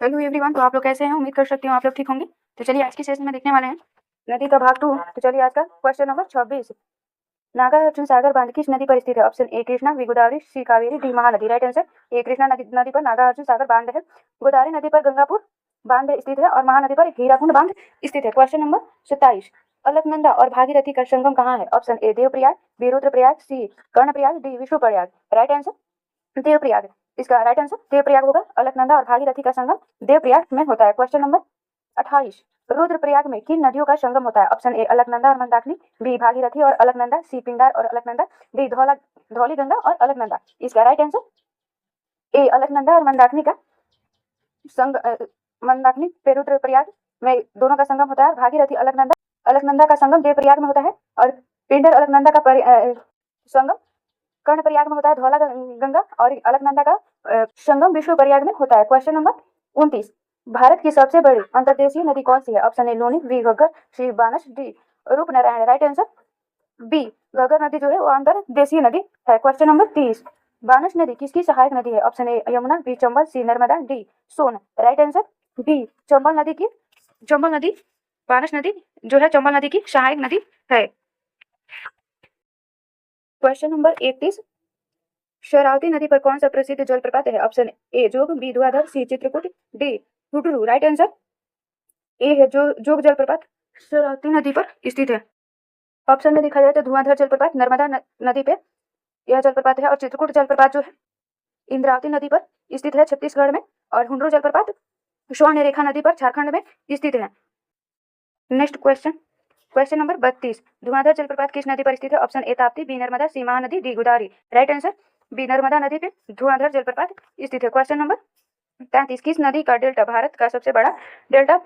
Hello everyone. तो आप लोग कैसे हैं? उम्मीद कर सकती हूँ आप लोग ठीक होंगे। तो चलिए आज की सेशन में देखने वाले हैं नदी का भाग 2। तो चलिए आज का क्वेश्चन नंबर 26, नागार्जुन सागर बांध किस नदी पर स्थित है? Option A Krishna, B Godavari, C Kaveri, D Mahanadi. Right answer A Krishna नदी पर नागार्जुन सागर बांध है, गोदावरी नदी पर गंगापुर बांध स्थित है और महानदी पर हीराकुंड बांध स्थित है। क्वेश्चन नंबर 27, अलकनंदा और भागीरथी का संगम कहाँ है? Option A Devprayag, B Rudraprayag, C Karnaprayag, D Vishnuprayag. Right answer Devprayag. इसका राइट आंसर देवप्रयाग होगा। अलकनंदा और भागीरथी का संगम देवप्रयाग में होता है। क्वेश्चन नंबर 28, रुद्रप्रयाग में किन नदियों का संगम होता है? ऑप्शन ए अलकनंदा और मंदाकिनी, बी भागीरथी और अलकनंदा, सी पिंडार और अलकनंदा, डी धौली गंगा और अलकनंदा। इसका राइट आंसर ए अलकनंदा और मंदाकिनी का मंदाकिनी पे रुद्रप्रयाग में दोनों का संगम होता है। भागीरथी अलकनंदा का संगम देवप्रयाग में होता है और पिंडर अलकनंदा का संगम कर्णप्रयाग में होता है धौला गंगा, और अलकनंदा का संगम विष्णुप्रयाग में होता है। क्वेश्चन नंबर 29, भारत की सबसे बड़ी अंतर्देशीय नदी कौन सी है? Option A Luni, B Ghaggar, C Banas, D Rupnarayan. Right answer B Ghaggar नदी जो है वो अंतर्देशीय नदी है। क्वेश्चन नंबर 30, बानस नदी किसकी सहायक नदी है? Option A Yamuna, B Chambal, C Narmada, D Son. Right answer B Chambal नदी बानस नदी जो है चंबल नदी की सहायक नदी है। क्वेश्चन नंबर 31, शरावती नदी पर कौन सा प्रसिद्ध जलप्रपात है? Option A Jog, B Dhuandhar, C Chitrakoot, D Hundru. Right answer A है जोग जलप्रपात शरावती नदी पर स्थित है। ऑप्शन में देखा जाए तो धुआंधार जलप्रपात नर्मदा नदी पे यह जलप्रपात है, और चित्रकूट जलप्रपात जो है इंद्रावती नदी पर स्थित है छत्तीसगढ़ में, और हुडुरू जलप्रपात स्वर्ण रेखा नदी पर झारखंड में स्थित है। नेक्स्ट क्वेश्चन नंबर 32, धुआंधार जलप्रपात किस नदी पर स्थित है? Option A Tapti, B Narmada, C Mahanadi, D Godavari. Right answer B Narmada नदी पे धुआंधार जलप्रपात स्थित है। क्वेश्चन नंबर 33, किस नदी का डेल्टा भारत का सबसे बड़ा डेल्टा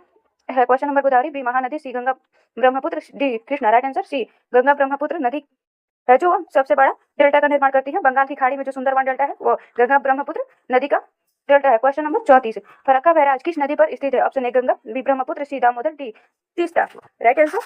है? Question number Godavari, B Mahanadi, C Ganga Brahmaputra, D Krishna. Right answer C Ganga Brahmaputra नदी है जो सबसे बड़ा डेल्टा का निर्माण करती है। बंगाल की खाड़ी में जो सुंदरवन डेल्टा है वो गंगा ब्रह्मपुत्र नदी का डेल्टा है। क्वेश्चन नंबर 34, फरक्का बैराज किस नदी पर स्थित है? Option A Ganga, B Brahmaputra, C Damodar, D Teesta. Right answer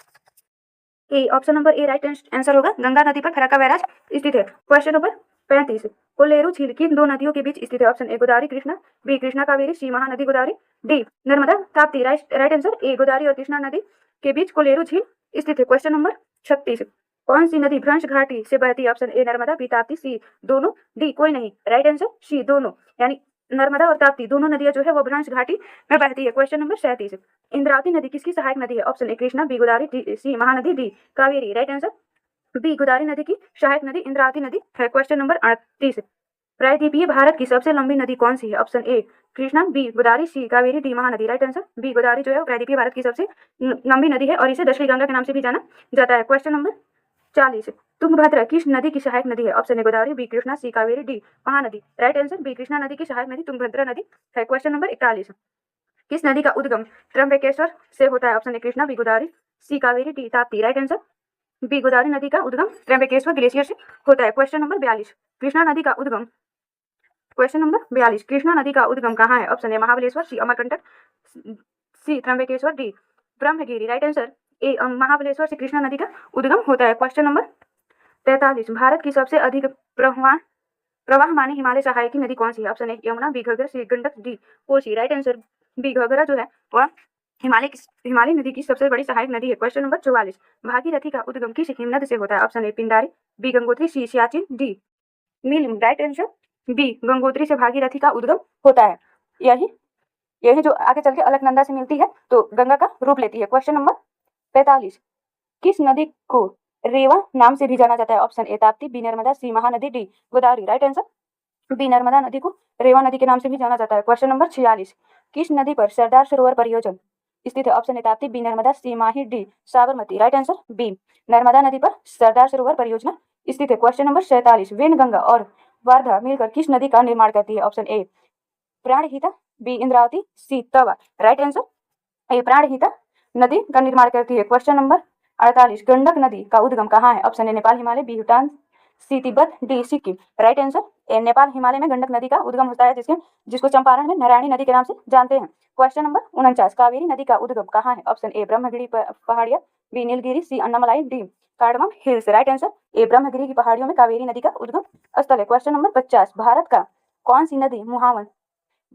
A option number A right answer होगा। गंगा नदी पर फरक्का बैराज स्थित है। क्वेश्चन नंबर 35, कोलेरू झील किन दो नदियों के बीच स्थित है? Option A Godavari Krishna, B Krishna Kaveri, C Mahanadi Godavari, D Narmada Tapti. Right answer A Godavari और कृष्णा नदी के बीच कोलेरू झील स्थित है। क्वेश्चन नंबर 36, कौन सी नदी भ्रंश घाटी से बहती है? Option A Narmada, B Tapti, C दोनों, डी कोई नहीं। राइट आंसर सी दोनों, यानी नर्मदा और ताप्ती दोनों नदियां जो है वो भ्रंश घाटी में बहती है। क्वेश्चन नंबर 37, इंद्रावती नदी किसकी सहायक नदी है? Option A Krishna, B Godavari, D C Mahanadi, D Kaveri. Right answer B Godavari नदी की सहायक नदी इंद्रावती नदी है। क्वेश्चन नंबर 38, प्रायद्वीपीय भारत की सबसे लंबी नदी कौन सी है? Option A Krishna, B Godavari, C Kaveri, D Mahanadi. Right answer B Godavari जो है प्रायद्वीपीय भारत की सबसे लंबी नदी है और इसे दक्षिणी गंगा के नाम से भी जाना जाता है। क्वेश्चन नंबर 40, तुंगभद्रा किस नदी की सहायक नदी है? Option A Godavari, B Krishna, C Kaveri, D Mahanadi. Right answer B Krishna नदी की सहायक नदी तुंगभद्रा नदी है। क्वेश्चन नंबर 41, किस नदी का उद्गम त्र्यंबकेश्वर से होता है? Option A Krishna, B Godavari, C Kaveri, D Tapti. Right answer B Godavari नदी का उद्गम त्र्यंबकेश्वर ग्लेशियर से होता है। क्वेश्चन नंबर 42, कृष्णा नदी का उद्गम कृष्णा नदी का उद्गम कहाँ है? Option A Mahabaleshwar, C Amarkantak, C Trimbakeshwar, D Brahmagiri. Right answer A Mahabaleshwar से कृष्णा नदी का उद्गम होता है। क्वेश्चन नंबर 43, भारत की सबसे अधिक प्रवाहमानी हिमालय सहायकी नदी कौन सी है? Option A Yamuna, B Ghaggar, C Gandak, D Kosi. Right answer B Ghaggara जो है वह हिमालय नदी की सबसे बड़ी सहायक नदी है। क्वेश्चन नंबर 44, भागीरथी का उद्गम किस हिमनद से होता है? Option A Pindari, B Gangotri, C Siachen, D Neelam. Right answer B Gangotri से भागीरथी का उद्गम होता है। यही जो आगे चल के अलकनंदा से मिलती है तो गंगा का रूप लेती है। क्वेश्चन नंबर 45, किस नदी को रेवा नाम से भी जाना जाता है? Option A Tapti, B Narmada, C Mahanadi, D Godavari. Right answer B Narmada नदी को रेवा नदी के नाम से भी जाना जाता है। क्वेश्चन नंबर 46, किस नदी पर सरदार सरोवर परियोजना स्थित है? Option A Tapti, B Narmada, C Mahi, D Sabarmati. Right answer B Narmada नदी पर सरदार सरोवर परियोजना स्थित है। क्वेश्चन नंबर 47, वेनगंगा और वार्धा मिलकर किस नदी का निर्माण करती है? Option A Pranhita, B Indravati, C Tawa. Right answer A Pranhita नदी का निर्माण करती है। क्वेश्चन नंबर 48, गंडक नदी का उद्गम कहाँ है? Option A Nepal Himalaya, B Bhutan, C Tibet, D Sikkim. Right answer A Nepal Himalaya में गंडक नदी का उद्गम होता है जिसको चंपारण में नारायणी नदी के नाम से जानते हैं। क्वेश्चन नंबर 49, कावेरी नदी का उद्गम कहाँ है? ऑप्शन ए ब्रह्मगिरी पहाड़िया, B Nilgiri, C Annamalai, D Cardamom Hills. Right answer A Brahmagiri की पहाड़ियों में कावेरी नदी का उद्गम स्थल है। क्वेश्चन नंबर 50, भारत का कौन सी नदी मुहावन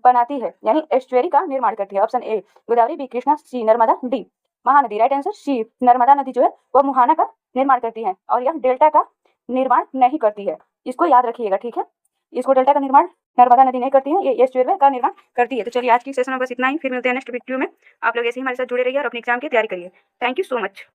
बनाती है, यानी एस्चुअरी का निर्माण करती है। Option A Godavari, B Krishna, C Narmada, D Mahanadi. Right answer C Narmada नदी जो है वह मुहाना का निर्माण करती है और यह डेल्टा का निर्माण नहीं करती है। इसको याद रखिएगा, ठीक है। इसको डेल्टा का निर्माण नर्मदा नदी नहीं करती है, ये एस्चुअरी का निर्माण करती है। तो चलिए आज की सेशन में बस इतना ही, फिर मिलते हैं नेक्स्ट वीडियो में। आप लोग ऐसे ही हमारे साथ जुड़े रहिए और अपनी एग्जाम की तैयारी करिए। Thank you so much.